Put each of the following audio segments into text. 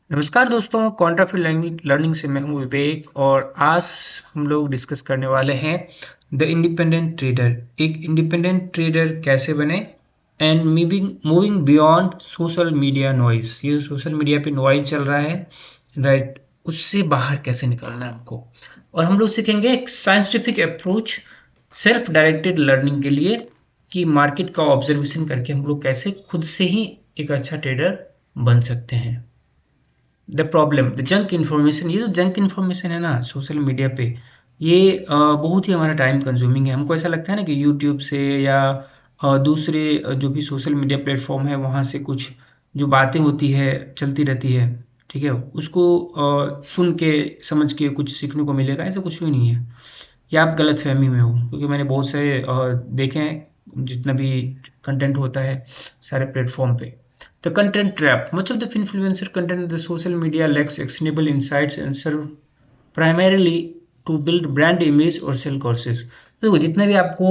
नमस्कार दोस्तों, कॉन्ट्राफिट लर्निंग से मैं हूं विवेक और आज हम लोग डिस्कस करने वाले हैं द इंडिपेंडेंट ट्रेडर। एक इंडिपेंडेंट ट्रेडर कैसे बने and moving beyond social media noise. ये सोशल मीडिया पे नॉइज चल रहा है, राइट, उससे बाहर कैसे निकलना है हमको। और हम लोग सीखेंगे एक scientific approach self directed learning के लिए कि मार्केट का ऑब्जर्वेशन करके हम लोग कैसे खुद से ही एक अच्छा ट्रेडर बन सकते हैं। The problem the junk information, ये जो जंक इन्फॉर्मेशन है ना सोशल मीडिया पे, ये बहुत ही हमारा टाइम कंज्यूमिंग है। हमको ऐसा लगता है ना कि यूट्यूब से या दूसरे जो भी सोशल मीडिया प्लेटफॉर्म है वहाँ से कुछ जो बातें होती है चलती रहती है, ठीक है, उसको सुन के समझ के कुछ सीखने को मिलेगा, ऐसा कुछ भी नहीं है। या आप गलत फहमी में हो, क्योंकि मैंने बहुत सारे देखे हैं जितना भी कंटेंट होता है सारे प्लेटफॉर्म पे। The content trap. Much of the influencer content in the social media lacks actionable insights and serve primarily to build brand image और sell courses. तो जितना भी आपको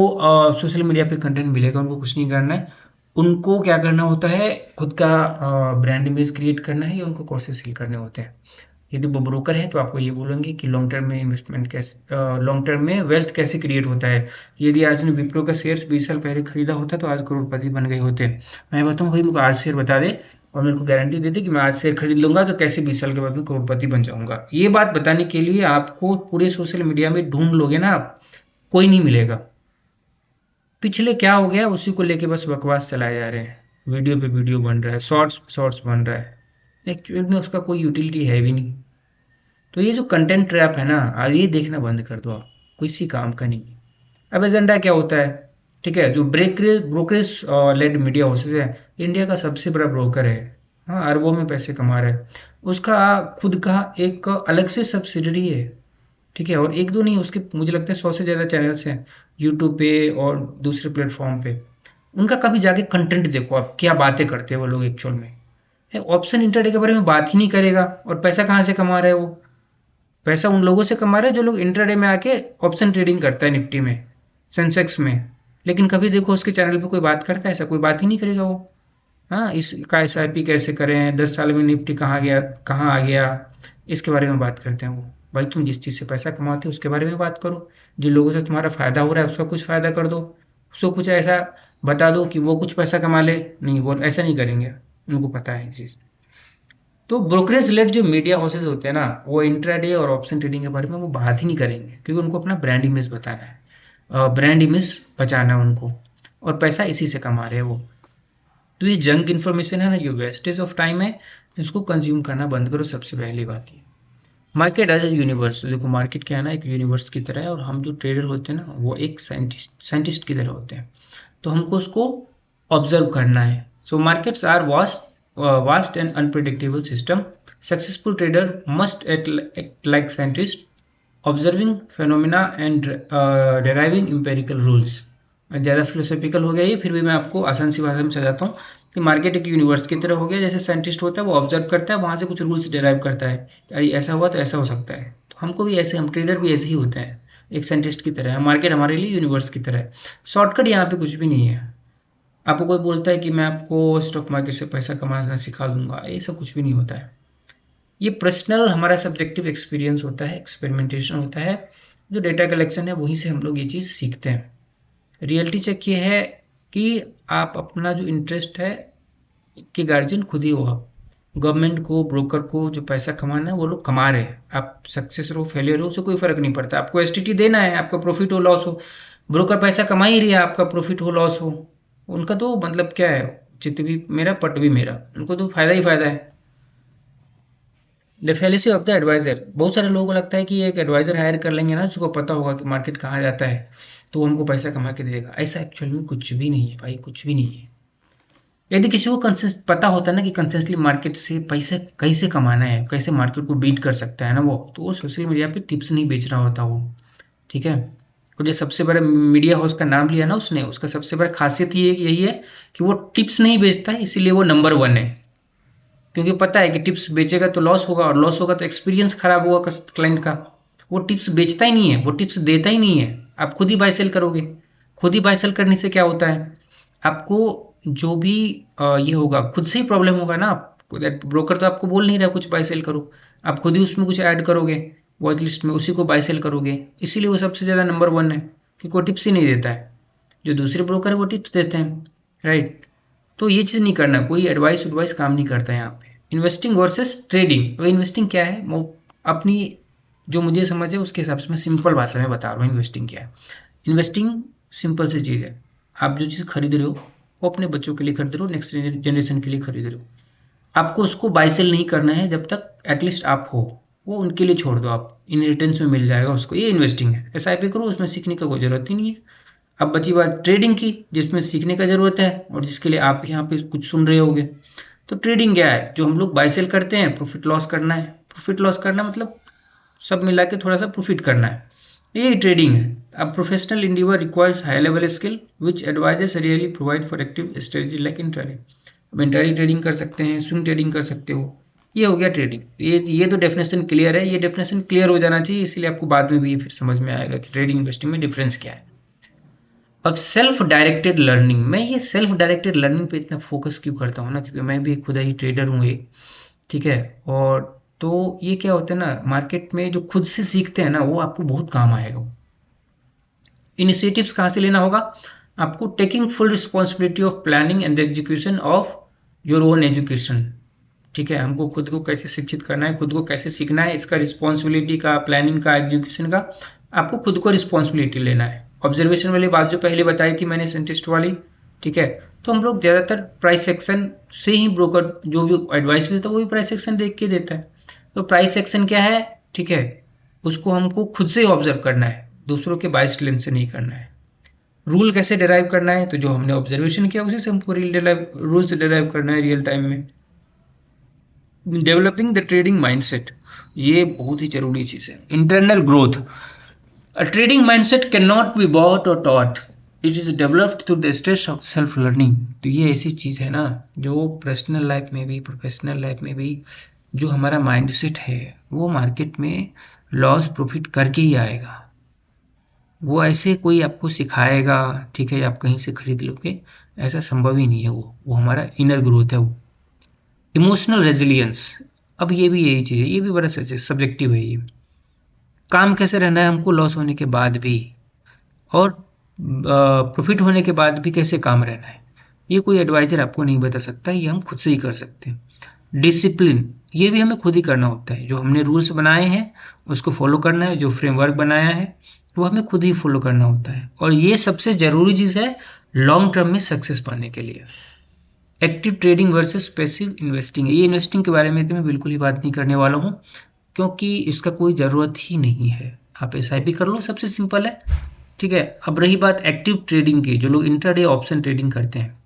सोशल मीडिया पे कंटेंट मिलेगा उनको कुछ नहीं करना है, उनको क्या करना होता है, खुद का ब्रांड इमेज क्रिएट करना है या उनको कोर्सेज सेल करने होते हैं। यदि वो ब्रोकर है तो आपको ये बोलेंगे कि लॉन्ग टर्म में इन्वेस्टमेंट कैसे, लॉन्ग टर्म में वेल्थ कैसे क्रिएट होता है। यदि आज ने विप्रो का शेयर्स 20 साल पहले खरीदा होता तो आज करोड़पति बन गए होते। मैं बताऊँ भाई, मुझे आज शेयर बता दे और मेरे को गारंटी दे दे कि मैं आज शेयर खरीद लूंगा तो कैसे 20 साल के बाद में करोड़पति बन जाऊंगा। ये बात बताने के लिए आपको पूरे सोशल मीडिया में ढूंढ लोगे ना आप, कोई नहीं मिलेगा। पिछले क्या हो गया उसी को लेके बस बकवास चलाए जा रहे हैं, वीडियो पे वीडियो बन रहा है, शॉर्ट्स बन रहा है, एक्चुअल में उसका कोई यूटिलिटी है भी नहीं। तो ये जो कंटेंट ट्रैप है ना, आज ये देखना बंद कर दो आप, किसी काम का नहीं। अब एजेंडा क्या होता है, ठीक है, जो ब्रोकरेज लेड मीडिया हाउसेज है, इंडिया का सबसे बड़ा ब्रोकर है, हाँ, अरबों में पैसे कमा रहा है, उसका खुद का एक अलग से सब्सिडरी है, ठीक है, और एक दो नहीं, उसके मुझे लगता है 100 से ज़्यादा चैनल्स हैं यूट्यूब पे और दूसरे प्लेटफॉर्म पे। उनका कभी जाके कंटेंट देखो आप, क्या बातें करते हैं वो लोग एक्चुअल में। ऑप्शन इंटरडे के बारे में बात ही नहीं करेगा, और पैसा कहाँ से कमा रहे हैं वो? पैसा उन लोगों से कमा रहे हैं जो लोग इंट्राडे में आके ऑप्शन ट्रेडिंग करता है, निफ्टी में, सेंसेक्स में। लेकिन कभी देखो उसके चैनल पे कोई बात करता है? ऐसा कोई बात ही नहीं करेगा वो। हाँ, इसका SIP कैसे करें, 10 साल में निफ्टी कहाँ गया, कहाँ आ गया, इसके बारे में बात करते हैं वो। भाई तुम जिस चीज़ से पैसा कमाते हो उसके बारे में बात करो, जिन लोगों से तुम्हारा फायदा हो रहा है उसका कुछ फायदा कर दो, उसको कुछ ऐसा बता दो कि वो कुछ पैसा कमा ले। नहीं, वो ऐसा नहीं करेंगे, उनको पता है ये चीज़। तो ब्रोकरेज लेड जो मीडिया हाउसेज होते हैं ना, वो इंट्राडे और ऑप्शन ट्रेडिंग के बारे में वो बात ही नहीं करेंगे, क्योंकि उनको अपना ब्रांड इमेज बताना है, ब्रांड इमेज बचाना है उनको, और पैसा इसी से कमा रहे हैं वो। तो ये जंक इन्फॉर्मेशन है ना, ये वेस्टेज ऑफ टाइम है, इसको कंज्यूम करना बंद करो। सबसे पहली बात ये, मार्केट एज ए यूनिवर्स। देखो मार्केट क्या है ना, एक यूनिवर्स की तरह है, और हम जो ट्रेडर होते हैं ना वो एक साइंटिस्ट की तरह होते हैं। तो हमको उसको ऑब्जर्व करना है। So markets are vast and unpredictable system. Successful trader must act like scientist, observing phenomena and deriving empirical rules. ज़्यादा फिलोसॉफिकल हो गया ये, फिर भी मैं आपको आसान सी भाषा में समझाता हूँ कि मार्केट एक यूनिवर्स की तरह हो गया। जैसे साइंटिस्ट होता है वो ऑब्जर्व करता है, वहाँ से कुछ रूल्स डिराइव करता है, अरे ऐसा हुआ तो ऐसा हो सकता है। तो हमको भी ऐसे, हम ट्रेडर भी ऐसे ही होते हैं, एक साइंटिस्ट की तरह है। मार्केट हमारे लिए यूनिवर्स की तरह है। शॉर्टकट यहाँ पे कुछ भी नहीं है। आपको कोई बोलता है कि मैं आपको स्टॉक मार्केट से पैसा कमाना सिखा दूंगा, ये सब कुछ भी नहीं होता है। ये पर्सनल हमारा सब्जेक्टिव एक्सपीरियंस होता है, एक्सपेरिमेंटेशन होता है, जो डेटा कलेक्शन है वहीं से हम लोग ये चीज़ सीखते हैं। रियलिटी चेक ये है कि आप अपना जो इंटरेस्ट है कि गार्जियन खुद ही हो आप। गवर्नमेंट को, ब्रोकर को जो पैसा कमाना है वो लोग कमा रहे हैं, आप सक्सेस हो फेलियर हो उससे कोई फर्क नहीं पड़ता। आपको STT देना है, आपका प्रॉफिट हो लॉस हो, ब्रोकर पैसा कमा ही रही है, आपका प्रॉफिट हो लॉस हो, उनका तो मतलब क्या है, चित भी मेरा पट भी मेरा, उनको तो फायदा ही फायदा है। The fallacy of the advisor. बहुत सारे लोगों को लगता है कि एक एडवाइजर हायर कर लेंगे ना जिसको पता होगा कि मार्केट कहाँ जाता है तो वो हमको पैसा कमा के देगा। ऐसा एक्चुअल में कुछ भी नहीं है भाई, कुछ भी नहीं है। यदि किसी को पता होता है ना कि कंसिस्टेंटली मार्केट से पैसे कैसे कमाना है, कैसे मार्केट को बीट कर सकता है ना वो, तो वो सोशल मीडिया पे टिप्स नहीं बेच रहा होता वो, ठीक है। और जो सबसे बड़ा मीडिया हाउस का नाम लिया ना उसने, उसका सबसे बड़ा खासियत ये यही है कि वो टिप्स नहीं बेचता है, इसीलिए वो नंबर 1 है। क्योंकि पता है कि टिप्स बेचेगा तो लॉस होगा, और लॉस होगा तो एक्सपीरियंस खराब होगा क्लाइंट का। वो टिप्स बेचता ही नहीं है, वो टिप्स देता ही नहीं है। आप खुद ही बाय सेल करोगे। खुद ही बाय सेल करने से क्या होता है, आपको जो भी ये होगा खुद से ही प्रॉब्लम होगा ना। ब्रोकर तो आपको बोल नहीं रहा कुछ बाय सेल करो, आप खुद ही उसमें कुछ ऐड करोगे वॉच लिस्ट में, उसी को बाय सेल करोगे। इसीलिए वो सबसे ज़्यादा नंबर 1 है कि कोई टिप्स ही नहीं देता है। जो दूसरे ब्रोकर है वो टिप्स देते हैं, राइट। तो ये चीज़ नहीं करना, कोई एडवाइस काम नहीं करता है यहाँ पे। Investing versus trading. इन्वेस्टिंग क्या है, वो अपनी जो मुझे समझ है उसके हिसाब से मैं सिंपल भाषा में बता रहा हूँ इन्वेस्टिंग क्या है। इन्वेस्टिंग सिंपल सी चीज़ है, आप जो चीज़ खरीद रहे हो वो अपने बच्चों के लिए खरीद रहे हो, नेक्स्ट जनरेशन के लिए खरीद रहे हो। आपको उसको बाय सेल नहीं करना है जब तक एटलीस्ट आप हो, वो उनके लिए छोड़ दो, आप इनहेरिटेंस में मिल जाएगा उसको, ये इन्वेस्टिंग है। SIP करो, उसमें सीखने का कोई ज़रूरत ही नहीं है। अब बची बात ट्रेडिंग की, जिसमें सीखने का ज़रूरत है और जिसके लिए आप यहाँ पे कुछ सुन रहे होगे। तो ट्रेडिंग क्या है, जो हम लोग बाय सेल करते हैं, प्रॉफिट लॉस करना है। प्रॉफिट लॉस करना मतलब सब मिला के थोड़ा सा प्रॉफिट करना है, यही ट्रेडिंग है। अब professional endeavour requires high level skill which advisors really provide for active strategy like intraday. अब इंट्राडे ट्रेडिंग कर सकते हैं, स्विंग ट्रेडिंग कर सकते हो, ये हो गया ट्रेडिंग। ये तो डेफिनेशन क्लियर है, ये डेफिनेशन क्लियर हो जाना चाहिए, इसलिए आपको बाद में भी फिर समझ में आएगा कि ट्रेडिंग इन्वेस्टिंग में डिफरेंस क्या है। अब सेल्फ डायरेक्टेड लर्निंग, मैं ये सेल्फ डायरेक्टेड लर्निंग पे इतना फोकस क्यों करता हूँ ना, क्योंकि मैं भी खुद ही ट्रेडर हूँ एक, ठीक है। और तो ये क्या होता है ना, मार्केट में जो खुद से सीखते हैं ना वो आपको बहुत काम आएगा। इनिशिएटिव्स कहाँ से लेना होगा आपको, taking full responsibility of planning and execution of your own education, ठीक है। हमको खुद को कैसे शिक्षित करना है, खुद को कैसे सीखना है, इसका रिस्पॉन्सिबिलिटी का, प्लानिंग का, एग्जीक्यूशन का आपको खुद को रिस्पॉन्सिबिलिटी लेना है। ऑब्जर्वेशन वाली बात जो पहले बताई थी मैंने, सेंटिस्ट वाली, ठीक है। तो हम लोग ज़्यादातर प्राइस सेक्शन से ही, ब्रोकर जो भी एडवाइस भी देता है वो भी प्राइस सेक्शन देख के देता है। तो प्राइस सेक्शन क्या है, ठीक है, उसको हमको खुद से ही ऑब्जर्व करना है, दूसरों के बाइस लेंस से नहीं करना है। रूल कैसे डिराइव करना है, तो जो हमने ऑब्जर्वेशन किया उसी से हमको रूल से डिराइव करना है रियल टाइम में। डेवलपिंग द ट्रेडिंग माइंडसेट, ये बहुत ही जरूरी चीज़ है। Internal growth, a trading mindset can not be bought और taught, it is developed through the stage of self learning. तो ये ऐसी चीज़ है ना जो पर्सनल लाइफ में भी, प्रोफेशनल लाइफ में भी, जो हमारा माइंडसेट है वो मार्केट में लॉस प्रॉफिट करके ही आएगा। वो ऐसे कोई आपको सिखाएगा, ठीक है, आप कहीं से खरीद लोगे, ऐसा संभव ही नहीं है। वो हमारा इनर ग्रोथ है। वो इमोशनल रेजिलियंस, अब ये भी यही चीज़ है, ये भी बड़ा सब्जेक्टिव है। ये काम कैसे रहना है हमको लॉस होने के बाद भी, और प्रॉफिट होने के बाद भी कैसे काम रहना है, ये कोई एडवाइजर आपको नहीं बता सकता, ये हम खुद से ही कर सकते हैं। डिसिप्लिन, ये भी हमें खुद ही करना होता है। जो हमने रूल्स बनाए हैं उसको फॉलो करना है, जो फ्रेमवर्क बनाया है वो हमें खुद ही फॉलो करना होता है। और ये सबसे ज़रूरी चीज़ है लॉन्ग टर्म में सक्सेस पाने के लिए। Active trading versus passive investing, ये इन्वेस्टिंग के बारे में तो मैं बिल्कुल ही बात नहीं करने वाला हूँ, क्योंकि इसका कोई ज़रूरत ही नहीं है। आप SIP कर लो, सबसे सिंपल है, ठीक है। अब रही बात एक्टिव ट्रेडिंग की, जो लोग इंट्राडे ऑप्शन ट्रेडिंग करते हैं,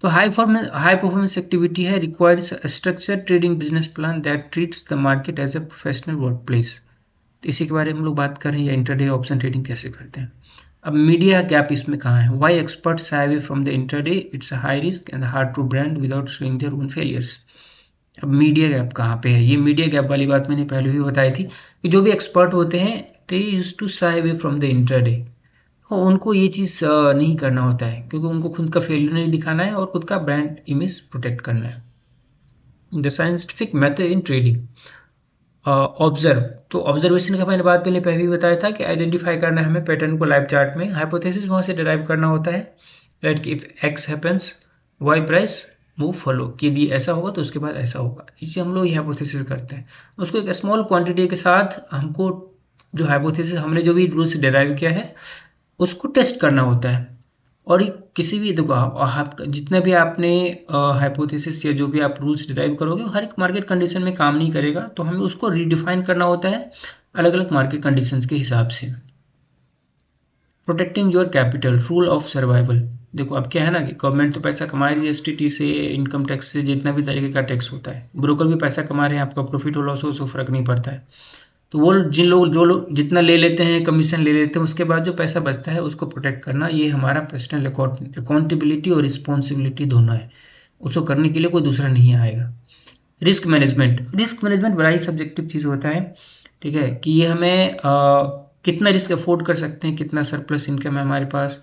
तो हाई परफॉर्मेंस एक्टिविटी है, requires structure trading business plan that treats the market as a professional workplace. तो इसी के बारे में हम लोग बात कर रहे हैं, इंट्राडे ऑप्शन ट्रेडिंग कैसे करते हैं। अब मीडिया गैप इसमें कहाँ है, why experts shy away from the intraday, it's high risk and hard to brand without showing their own failures. अब मीडिया गैप कहाँ पे है, ये मीडिया गैप वाली बात मैंने पहले भी बताई थी कि जो भी एक्सपर्ट होते हैं they used to shy away from the intraday, और उनको ये चीज़ नहीं करना होता है, क्योंकि उनको खुद का फेलियर नहीं दिखाना है और खुद का ब्रांड इमेज प्रोटेक्ट करना है। The scientific method in trading, observe, तो ऑब्जर्वेशन का मैंने बात पहले भी बताया था कि आइडेंटिफाई करना है हमें पैटर्न को लाइव चार्ट में, हाइपोथेसिस वहाँ से डिराइव करना होता है, राइट, कि if X happens Y price move follow, कि यदि ऐसा होगा तो उसके बाद ऐसा होगा। इससे हम लोग ये हाइपोथेसिस करते हैं, उसको एक स्मॉल क्वांटिटी के साथ हमको जो हाइपोथेसिस हमने जो भी रूल्स डिराइव किया है उसको टेस्ट करना होता है। और किसी भी, देखो जितना भी आपने हाइपोथेसिस या जो भी आप रूल्स डिराइव करोगे हर एक मार्केट कंडीशन में काम नहीं करेगा, तो हमें उसको रीडिफाइन करना होता है अलग अलग मार्केट कंडीशंस के हिसाब से। Protecting your capital, rule of survival, देखो अब क्या है ना कि गवर्नमेंट तो पैसा कमा रही है STT से, इनकम टैक्स से, जितना भी तरीके का टैक्स होता है, ब्रोकर भी पैसा कमा रहे हैं, आपका प्रॉफिट हो लॉस हो उसको फर्क नहीं पड़ता है। तो वो जो लोग जितना ले लेते हैं, कमीशन ले लेते हैं, उसके बाद जो पैसा बचता है उसको प्रोटेक्ट करना, ये हमारा पर्सनल अकाउंटेबिलिटी और रिस्पॉन्सिबिलिटी दोनों है, उसको करने के लिए कोई दूसरा नहीं आएगा। रिस्क मैनेजमेंट बड़ा ही सब्जेक्टिव चीज़ होता है, ठीक है, कि ये हमें कितना रिस्क अफोर्ड कर सकते हैं, कितना सरप्लस इनकम है हमारे पास,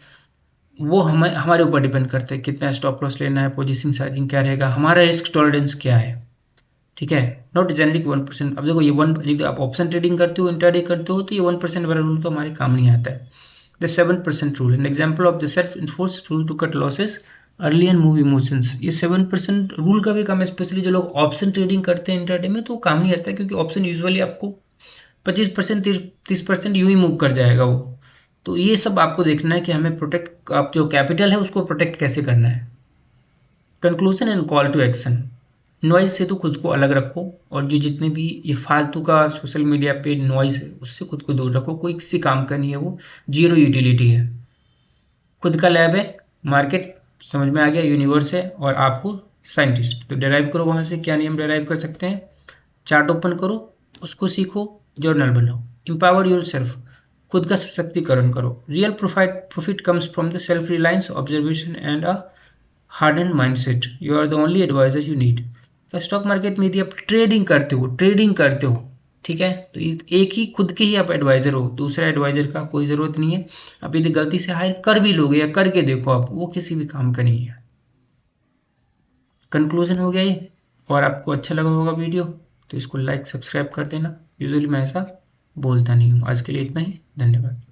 वो हमारे ऊपर डिपेंड करता है, कितना स्टॉप लॉस लेना है, पोजीशन साइजिंग क्या रहेगा, हमारा रिस्क टॉलरेंस क्या है, ठीक है, नॉट जेनरिक 1%। अब देखो ये यदि आप ऑप्शन ट्रेडिंग करते हो, इंट्राडे करते हो, तो ये 1% वाला रूल तो हमारे काम नहीं आता है। The 7% rule, an example of the self enforced rule to cut losses early and move emotions. ये 7% रूल का भी काम है, स्पेशली जो लोग ऑप्शन ट्रेडिंग करते हैं इंट्राडे में, तो काम नहीं आता है, क्योंकि ऑप्शन यूजुअली आपको 25% 30% यूं ही मूव कर जाएगा वो। तो ये सब आपको देखना है कि हमें प्रोटेक्ट, आप जो कैपिटल है उसको प्रोटेक्ट कैसे करना है। Conclusion and call to action, noise से तो खुद को अलग रखो, और जो जितने भी ये फालतू का सोशल मीडिया पे नॉइज है उससे खुद को दूर रखो, कोई किसी काम का नहीं है, वो जीरो यूटिलिटी है। खुद का लैब है, मार्केट समझ में आ गया, यूनिवर्स है, और आपको साइंटिस्ट, तो डेराइव करो वहां से क्या नियम डेराइव कर सकते हैं। चार्ट ओपन करो, उसको सीखो, जर्नल बनाओ, एम्पावर योर सेल्फ, खुद का सशक्तिकरण करो। Real profit comes from the self reliance, observation and a harden mindset. You are the only advisor you need. तो स्टॉक मार्केट में यदि आप ट्रेडिंग करते हो, ठीक है, तो एक ही खुद के ही आप एडवाइजर हो, दूसरा एडवाइजर का कोई ज़रूरत नहीं है। आप यदि गलती से हायर कर भी लोगे या करके देखो आप, वो किसी भी काम का नहीं है। कंक्लूजन हो गया ये, और आपको अच्छा लगा होगा वीडियो, तो इसको लाइक सब्सक्राइब कर देना। यूजुअली मैं ऐसा बोलता नहीं हूँ। आज के लिए इतना ही, धन्यवाद।